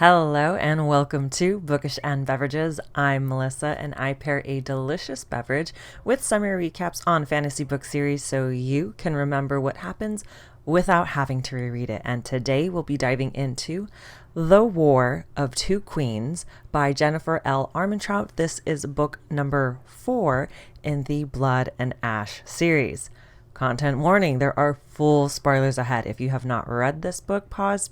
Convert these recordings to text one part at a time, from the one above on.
Hello and welcome to Bookish and Beverages. I'm Melissa and I pair a delicious beverage with summary recaps on fantasy book series so you can remember what happens without having to reread it. And today we'll be diving into The War of Two Queens by Jennifer L. Armentrout. This is book number 4 in the Blood and Ash series. Content warning, there are full spoilers ahead. If you have not read this book, pause,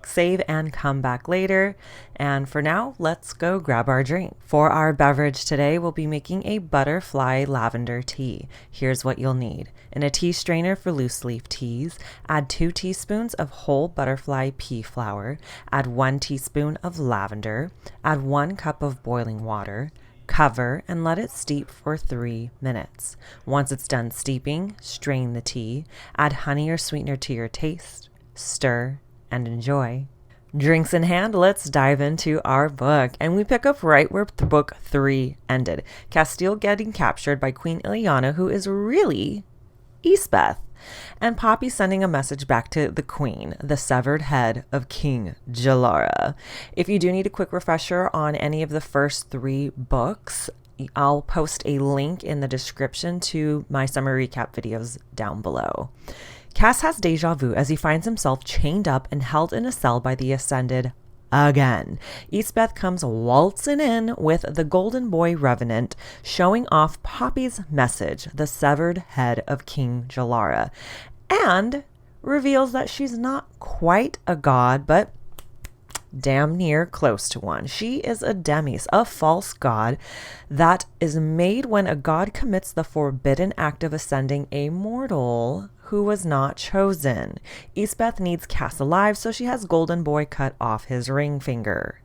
save, and come back later. And for now, let's go grab our drink. For our beverage today, we'll be making a butterfly lavender tea. Here's what you'll need. In a tea strainer for loose leaf teas, add 2 teaspoons of whole butterfly pea flour, add 1 teaspoon of lavender, add 1 cup of boiling water, cover and let it steep for 3 minutes. Once it's done steeping, strain the tea, add honey or sweetener to your taste, stir, and enjoy. Drinks in hand, let's dive into our book. And we pick up right where book 3 ended. Castile getting captured by Queen Ileana, who is really Eastbeth. And Poppy sending a message back to the Queen, the severed head of King Jalara. If you do need a quick refresher on any of the first 3 books, I'll post a link in the description to my summer recap videos down below. Cass has deja vu as he finds himself chained up and held in a cell by the Ascended again. Eastbeth comes waltzing in with the Golden Boy Revenant, showing off Poppy's message, the severed head of King Jalara, and reveals that she's not quite a god, but damn near close to one. She is a demis, a false god that is made when a god commits the forbidden act of ascending a mortal who was not chosen. Eastbeth needs Cass alive, so she has Golden Boy cut off his ring finger.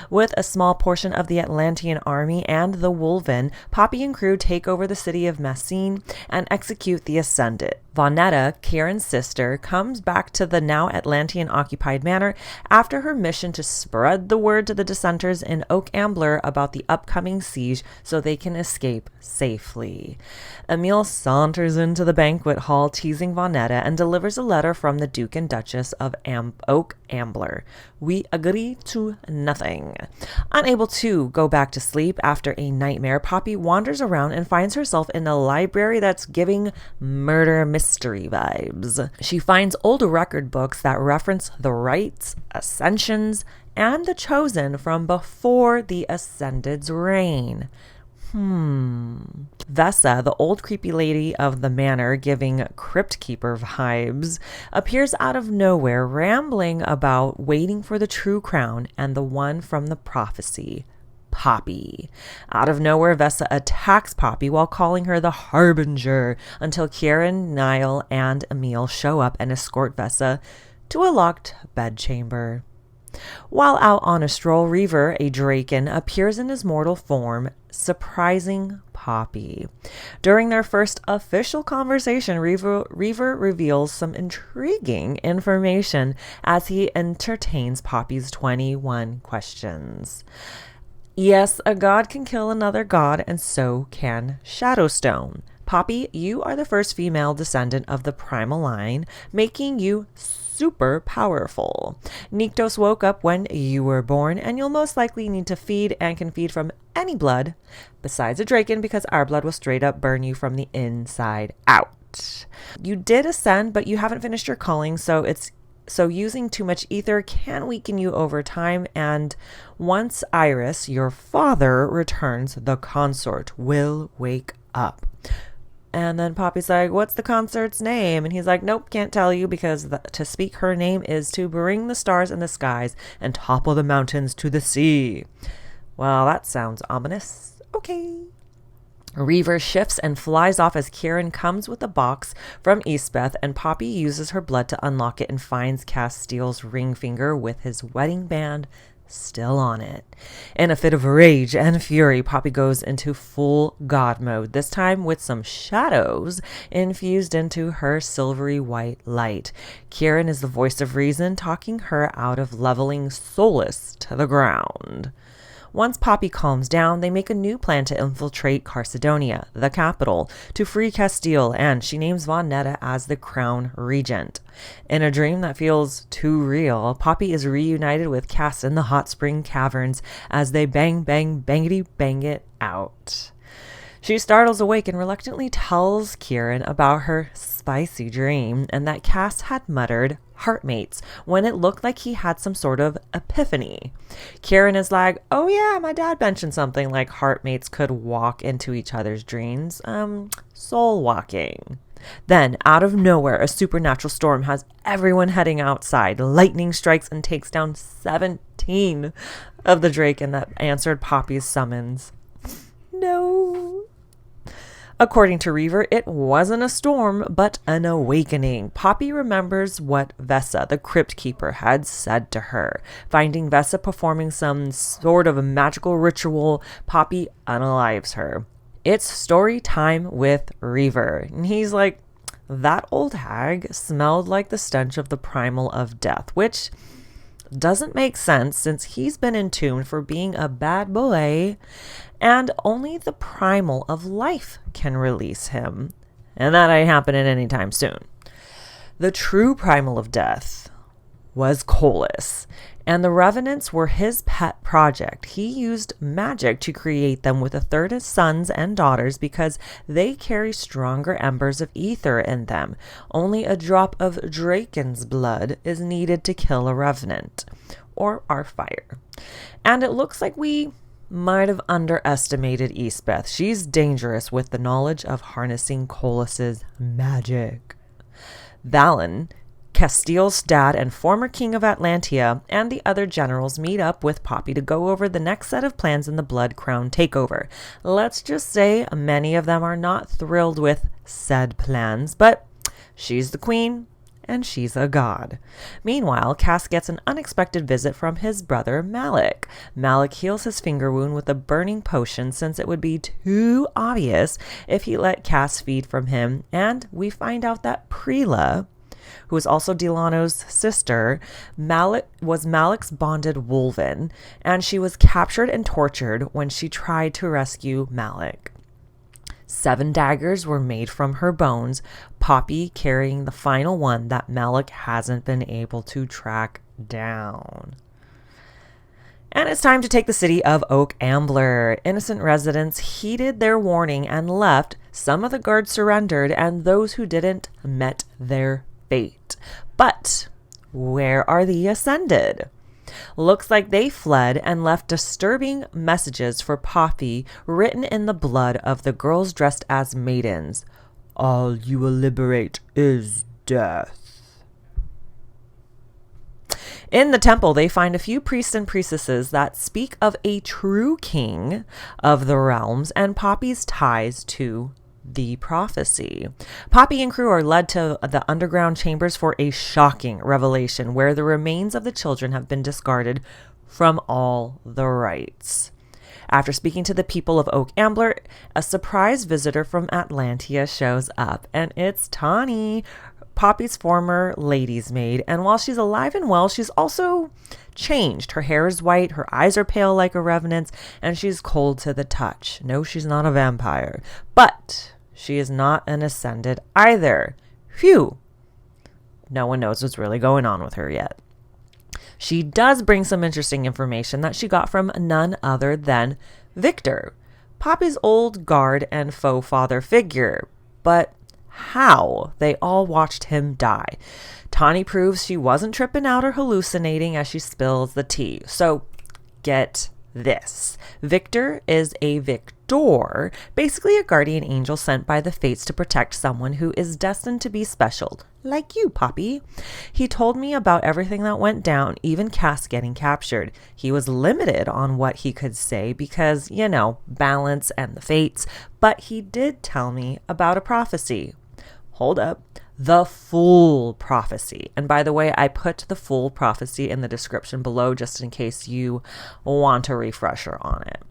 With a small portion of the Atlantean army and the Wolven, Poppy and crew take over the city of Messene and execute the Ascended. Vonetta, Kieran's sister, comes back to the now Atlantean-occupied manor after her mission to spread the word to the dissenters in Oak Ambler about the upcoming siege so they can escape safely. Emil saunters into the banquet hall teasing Vonetta and delivers a letter from the Duke and Duchess of Oak Ambler. We agree to nothing. Unable to go back to sleep after a nightmare, Poppy wanders around and finds herself in a library that's giving murder mystery vibes. She finds old record books that reference the rites, ascensions, and the chosen from before the Ascended's reign. Vessa, the old creepy lady of the manor giving Crypt Keeper vibes, appears out of nowhere rambling about waiting for the true crown and the one from the prophecy, Poppy. Out of nowhere, Vessa attacks Poppy while calling her the Harbinger until Kieran, Niall, and Emil show up and escort Vessa to a locked bedchamber. While out on a stroll, Reaver, a Draken, appears in his mortal form, surprising Poppy. During their first official conversation, Reaver reveals some intriguing information as he entertains Poppy's 21 questions. Yes, a god can kill another god, and so can Shadowstone. Poppy, you are the first female descendant of the Primal line, making you super powerful. Nyktos woke up when you were born, and you'll most likely need to feed and can feed from any blood besides a Draken because our blood will straight up burn you from the inside out. You did ascend, but you haven't finished your calling, so using too much ether can weaken you over time, and once Iris, your father, returns, the consort will wake up. And then Poppy's like, what's the consort's name? And he's like, nope, can't tell you because to speak her name is to bring the stars in the skies and topple the mountains to the sea. Well, that sounds ominous. Okay. Reaver shifts and flies off as Kieran comes with a box from Eastbeth, and Poppy uses her blood to unlock it and finds Castile's ring finger with his wedding band still on it. In a fit of rage and fury, Poppy goes into full god mode, this time with some shadows infused into her silvery white light. Kieran is the voice of reason, talking her out of leveling Solus to the ground. Once Poppy calms down, they make a new plan to infiltrate Carcedonia, the capital, to free Castile, and she names Von Netta as the crown regent. In a dream that feels too real, Poppy is reunited with Cass in the hot spring caverns as they bang, bang, bangity, bang it out. She startles awake and reluctantly tells Kieran about her spicy dream and that Cass had muttered heartmates when it looked like he had some sort of epiphany. Kieran is like, oh yeah, my dad mentioned something like heartmates could walk into each other's dreams. Soul walking. Then, out of nowhere, a supernatural storm has everyone heading outside. Lightning strikes and takes down 17 of the Draken that answered Poppy's summons. No. According to Reaver, it wasn't a storm, but an awakening. Poppy remembers what Vesa, the crypt keeper, had said to her. Finding Vesa performing some sort of a magical ritual, Poppy unalives her. It's story time with Reaver. And he's like, that old hag smelled like the stench of the primal of death, which doesn't make sense since he's been entombed for being a bad boy, and only the primal of life can release him. And that ain't happening anytime soon. The true primal of death was Colas, and the revenants were his pet project. He used magic to create them with a third of sons and daughters because they carry stronger embers of ether in them. Only a drop of Draken's blood is needed to kill a revenant, or our fire. And it looks like we might have underestimated Eastbeth. She's dangerous with the knowledge of harnessing Colas's magic. Valen, Castile's dad and former king of Atlantia, and the other generals meet up with Poppy to go over the next set of plans in the Blood Crown takeover. Let's just say many of them are not thrilled with said plans, but she's the queen and she's a god. Meanwhile, Cass gets an unexpected visit from his brother Malik. Malik heals his finger wound with a burning potion since it would be too obvious if he let Cass feed from him, and we find out that Prila, who is also Delano's sister, was Malik's bonded wolven, and she was captured and tortured when she tried to rescue Malik. 7 daggers were made from her bones, Poppy carrying the final one that Malik hasn't been able to track down. And it's time to take the city of Oak Ambler. Innocent residents heeded their warning and left. Some of the guards surrendered, and those who didn't met their fate. But where are the Ascended? Looks like they fled and left disturbing messages for Poppy written in the blood of the girls dressed as maidens. All you will liberate is death. In the temple, they find a few priests and priestesses that speak of a true king of the realms and Poppy's ties to the prophecy. Poppy and crew are led to the underground chambers for a shocking revelation where the remains of the children have been discarded from all the rites. After speaking to the people of Oak Ambler, a surprise visitor from Atlantia shows up, and it's Tawny, Poppy's former lady's maid. And while she's alive and well, she's also changed. Her hair is white, her eyes are pale like a revenant's, and she's cold to the touch. No, she's not a vampire, but she is not an Ascended either. Phew. No one knows what's really going on with her yet. She does bring some interesting information that she got from none other than Victor, Poppy's old guard and faux father figure. But how? They all watched him die. Tawny proves she wasn't tripping out or hallucinating as she spills the tea. So get this. Victor is a Victor, basically a guardian angel sent by the fates to protect someone who is destined to be special, like you, Poppy. He told me about everything that went down, even Cass getting captured. He was limited on what he could say because, balance and the fates, but he did tell me about a prophecy. Hold up. The full prophecy. And by the way, I put the full prophecy in the description below just in case you want a refresher on it.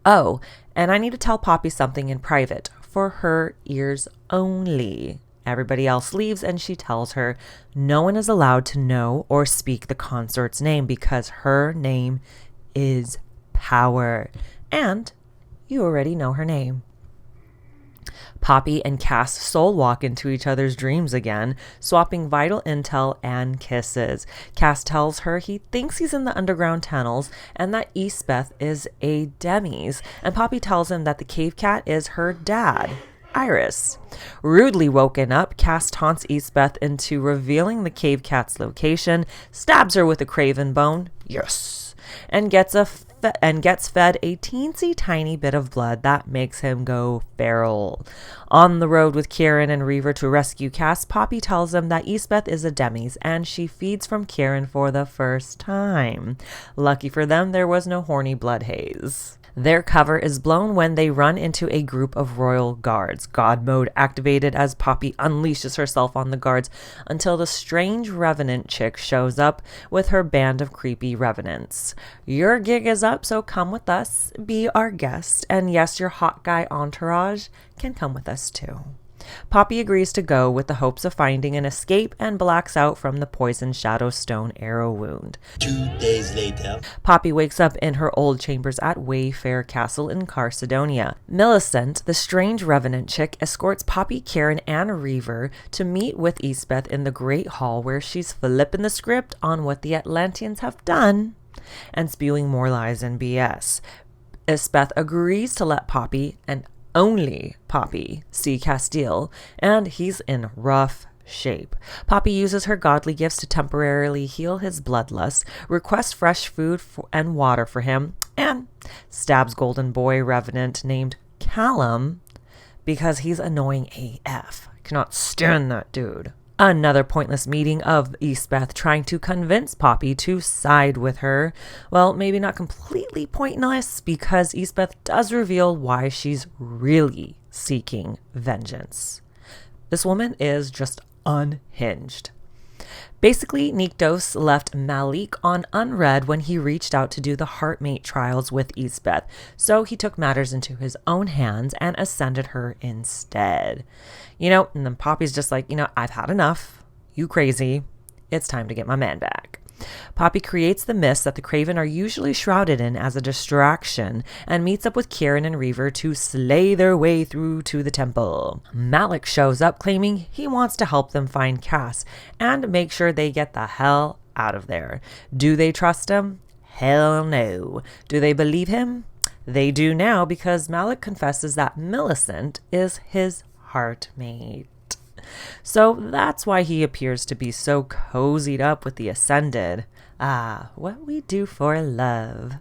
Oh, and I need to tell Poppy something in private for her ears only. Everybody else leaves and she tells her no one is allowed to know or speak the consort's name because her name is power. And you already know her name. Poppy and Cass soul walk into each other's dreams again, swapping vital intel and kisses. Cass tells her he thinks he's in the underground tunnels and that Eastbeth is a demise, and Poppy tells him that the cave cat is her dad, Iris. Rudely woken up, Cass taunts Eastbeth into revealing the cave cat's location, stabs her with a craven bone, yes, and gets fed a teensy tiny bit of blood that makes him go feral. On the road with Kieran and Reaver to rescue Cass, Poppy tells him that Eastbeth is a demise and she feeds from Kieran for the first time. Lucky for them, there was no horny blood haze. Their cover is blown when they run into a group of royal guards. God mode activated as Poppy unleashes herself on the guards until the strange revenant chick shows up with her band of creepy revenants. Your gig is up, so come with us, be our guest, and yes, your hot guy entourage can come with us too. Poppy agrees to go with the hopes of finding an escape and blacks out from the poisoned shadow stone arrow wound. 2 days later, Poppy wakes up in her old chambers at Wayfair Castle in Carcedonia. Millicent, the strange revenant chick, escorts Poppy, Kieran, and Reaver to meet with Eastbeth in the Great Hall, where she's flipping the script on what the Atlanteans have done and spewing more lies and BS. Eastbeth agrees to let Poppy, and only Poppy, see Castile, and he's in rough shape. Poppy uses her godly gifts to temporarily heal his bloodlust, requests fresh food and water for him, and stabs Golden Boy Revenant named Callum because he's annoying AF. Cannot stand that dude. Another pointless meeting of Eastbeth trying to convince Poppy to side with her. Well, maybe not completely pointless, because Eastbeth does reveal why she's really seeking vengeance. This woman is just unhinged. Basically, Nyktos left Malik on unread when he reached out to do the heartmate trials with Eastbeth, so he took matters into his own hands and ascended her instead. And then Poppy's just like, I've had enough. You crazy. It's time to get my man back. Poppy creates the mist that the Craven are usually shrouded in as a distraction and meets up with Kieran and Reaver to slay their way through to the temple. Malik shows up claiming he wants to help them find Cass and make sure they get the hell out of there. Do they trust him? Hell no. Do they believe him? They do now, because Malik confesses that Millicent is his heartmate. So that's why he appears to be so cozied up with the Ascended. Ah, what we do for love.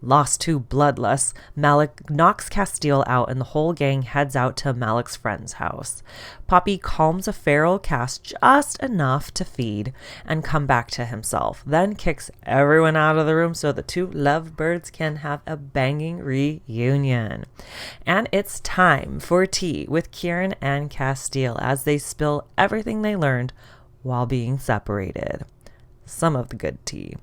Lost to bloodlust, Malik knocks Castile out and the whole gang heads out to Malik's friend's house. Poppy calms a feral Cass just enough to feed and come back to himself, then kicks everyone out of the room so the two lovebirds can have a banging reunion. And it's time for tea with Kieran and Castile as they spill everything they learned while being separated. Some of the good tea.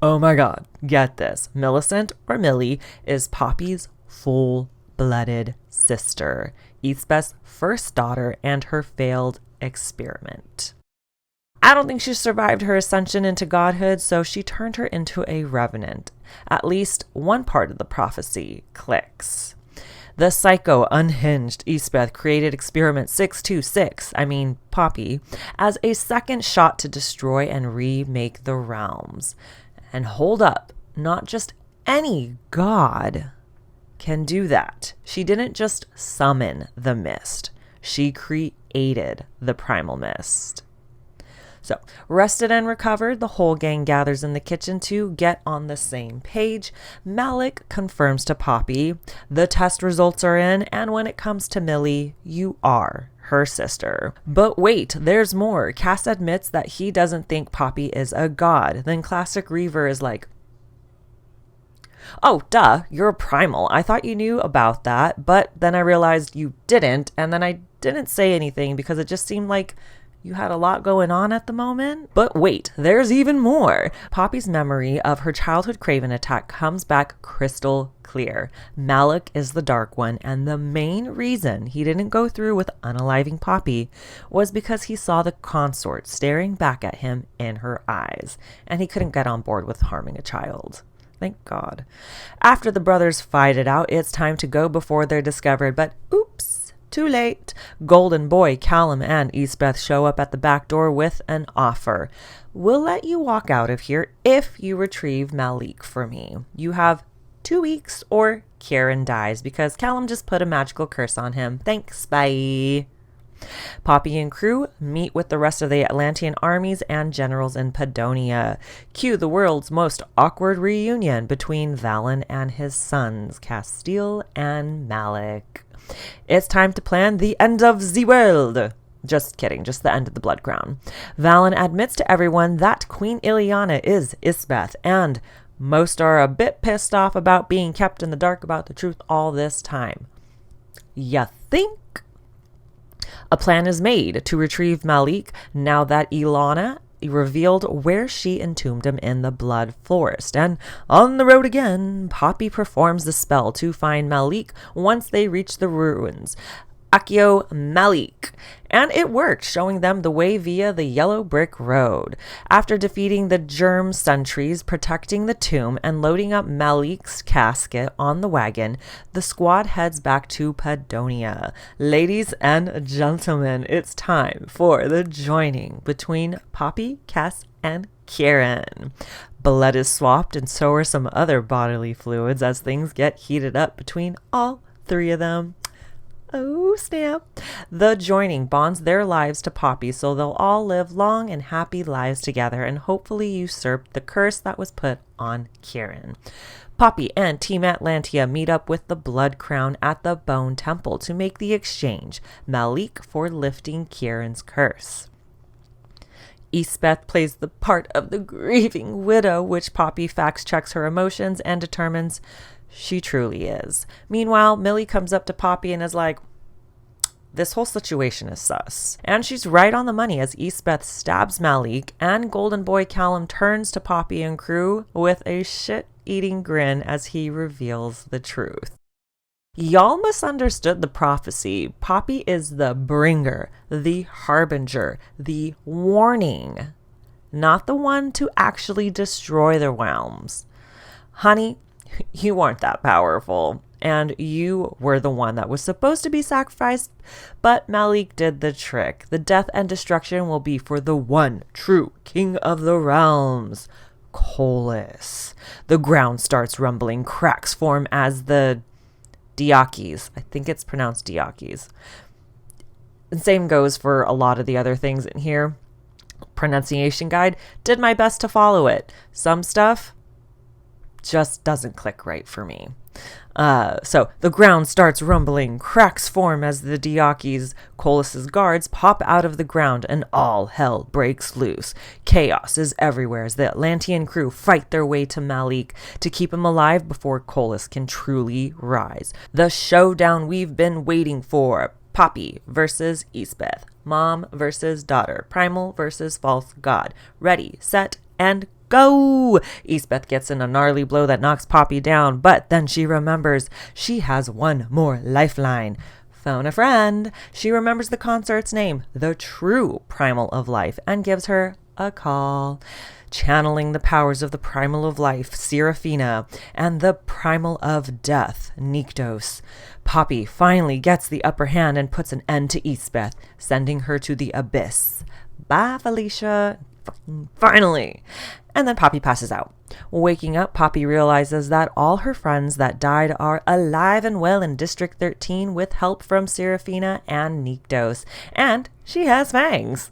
Oh my god, get this. Millicent, or Millie, is Poppy's full-blooded sister, Eastbeth's first daughter, and her failed experiment. I don't think she survived her ascension into godhood, so she turned her into a revenant. At least one part of the prophecy clicks. The psycho, unhinged Eastbeth created experiment 626, Poppy, as a second shot to destroy and remake the realms. And hold up, not just any god can do that. She didn't just summon the mist. She created the primal mist. So, rested and recovered, the whole gang gathers in the kitchen to get on the same page. Malik confirms to Poppy the test results are in, and when it comes to Millie, you are her sister. But wait, there's more. Cass admits that he doesn't think Poppy is a god. Then classic Reaver is like, oh, duh, you're a primal. I thought you knew about that, but then I realized you didn't, and then I didn't say anything because it just seemed like you had a lot going on at the moment. But wait, there's even more. Poppy's memory of her childhood Craven attack comes back crystal clear. Malik is the Dark One, and the main reason he didn't go through with unaliving Poppy was because he saw the consort staring back at him in her eyes, and he couldn't get on board with harming a child. Thank God. After the brothers fight it out, it's time to go before they're discovered, but oops, too late. Golden Boy, Callum, and Eastbeth show up at the back door with an offer. We'll let you walk out of here if you retrieve Malik for me. You have 2 weeks or Kieran dies because Callum just put a magical curse on him. Thanks, bye. Poppy and crew meet with the rest of the Atlantean armies and generals in Padonia. Cue the world's most awkward reunion between Valen and his sons, Castile and Malik. It's time to plan the end of the world. Just kidding, just the end of the Blood Crown. Valen admits to everyone that Queen Ileana is Isbeth, and most are a bit pissed off about being kept in the dark about the truth all this time. Ya think? A plan is made to retrieve Malik now that Ilana revealed where she entombed him in the Blood Forest. And on the road again, Poppy performs the spell to find Malik once they reach the ruins. Accio Malik. And it worked, showing them the way via the yellow brick road. After defeating the germ sentries, protecting the tomb, and loading up Malik's casket on the wagon, the squad heads back to Padonia. Ladies and gentlemen, it's time for the joining between Poppy, Cass, and Kieran. Blood is swapped, and so are some other bodily fluids as things get heated up between all three of them. Oh, snap. The joining bonds their lives to Poppy so they'll all live long and happy lives together and hopefully usurp the curse that was put on Kieran. Poppy and Team Atlantia meet up with the Blood Crown at the Bone Temple to make the exchange, Malik for lifting Kieran's curse. Eastbeth plays the part of the grieving widow, which Poppy fact-checks her emotions and determines she truly is. Meanwhile, Millie comes up to Poppy and is like, this whole situation is sus. And she's right on the money as Eastbeth stabs Malik, and Golden Boy Callum turns to Poppy and crew with a shit-eating grin as he reveals the truth. Y'all misunderstood the prophecy. Poppy is the bringer, the harbinger, the warning, not the one to actually destroy the realms. Honey, you aren't that powerful, and you were the one that was supposed to be sacrificed, but Malik did the trick. The death and destruction will be for the one true king of the realms, Colas. The ground starts rumbling, cracks form as the Diakis. I think it's pronounced Diakis. And same goes for a lot of the other things in here. Pronunciation guide, did my best to follow it. Some stuff just doesn't click right for me. So the ground starts rumbling, cracks form as the Diakis, Colas's guards, pop out of the ground, and all hell breaks loose. Chaos is everywhere as the Atlantean crew fight their way to Malik to keep him alive before Colas can truly rise. The showdown we've been waiting for. Poppy versus Eastbeth. Mom versus daughter. Primal versus false god. Ready, set, and go! Eastbeth gets in a gnarly blow that knocks Poppy down, but then she remembers she has one more lifeline. Phone a friend. She remembers the consort's name, the true Primal of Life, and gives her a call. Channeling the powers of the Primal of Life, Seraphina, and the Primal of Death, Nyktos, Poppy finally gets the upper hand and puts an end to Eastbeth, sending her to the abyss. Bye, Felicia. Finally. And then Poppy passes out. Waking up, Poppy realizes that all her friends that died are alive and well in District 13 with help from Seraphina and Nyktos. And she has fangs.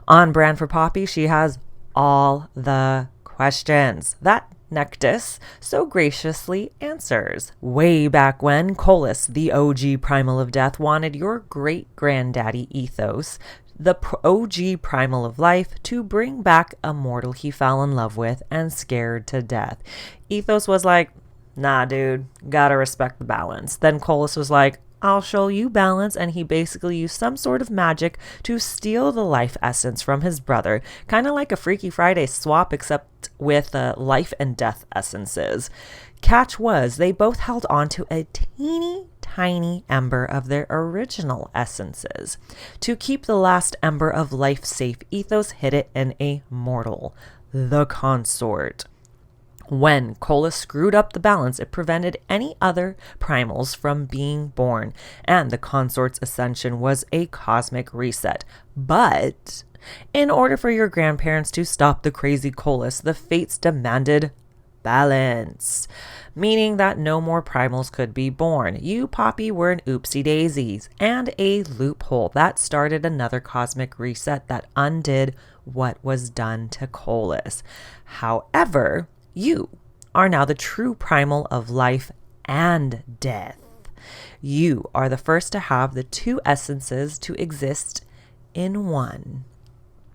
On brand for Poppy, she has all the questions that Nectus so graciously answers. Way back when, Colas, the OG Primal of Death, wanted your great-granddaddy Ethos, the OG Primal of Life, to bring back a mortal he fell in love with and scared to death. Ethos was like, nah, dude, gotta respect the balance. Then Colas was like, I'll show you balance, and he basically used some sort of magic to steal the life essence from his brother, kind of like a Freaky Friday swap except with life and death essences. Catch was, they both held on to a teeny tiny ember of their original essences. To keep the last ember of life safe, Ethos hid it in a mortal, the consort. When Cola screwed up the balance, it prevented any other primals from being born, and the consort's ascension was a cosmic reset. But in order for your grandparents to stop the crazy Colas, the fates demanded balance, meaning that no more primals could be born. You, Poppy, were an oopsie daisies and a loophole that started another cosmic reset that undid what was done to Colas. However, you are now the true primal of life and death. You are the first to have the two essences to exist in one.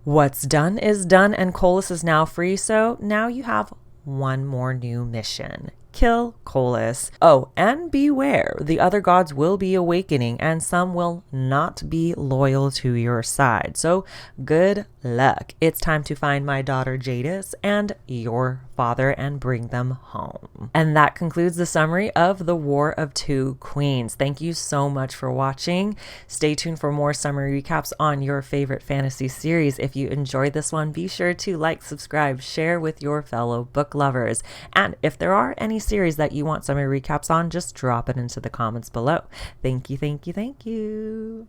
What's done is done, and Colas is now free, so now you have one more new mission. Kill Colas. Oh, and beware, the other gods will be awakening, and some will not be loyal to your side. So good luck. It's time to find my daughter Jadis and your father and bring them home. And that concludes the summary of The War of Two Queens. Thank you so much for watching. Stay tuned for more summary recaps on your favorite fantasy series. If you enjoyed this one, be sure to like, subscribe, share with your fellow book lovers. And if there are any series that you want summary recaps on, just drop it into the comments below. Thank you, thank you, thank you.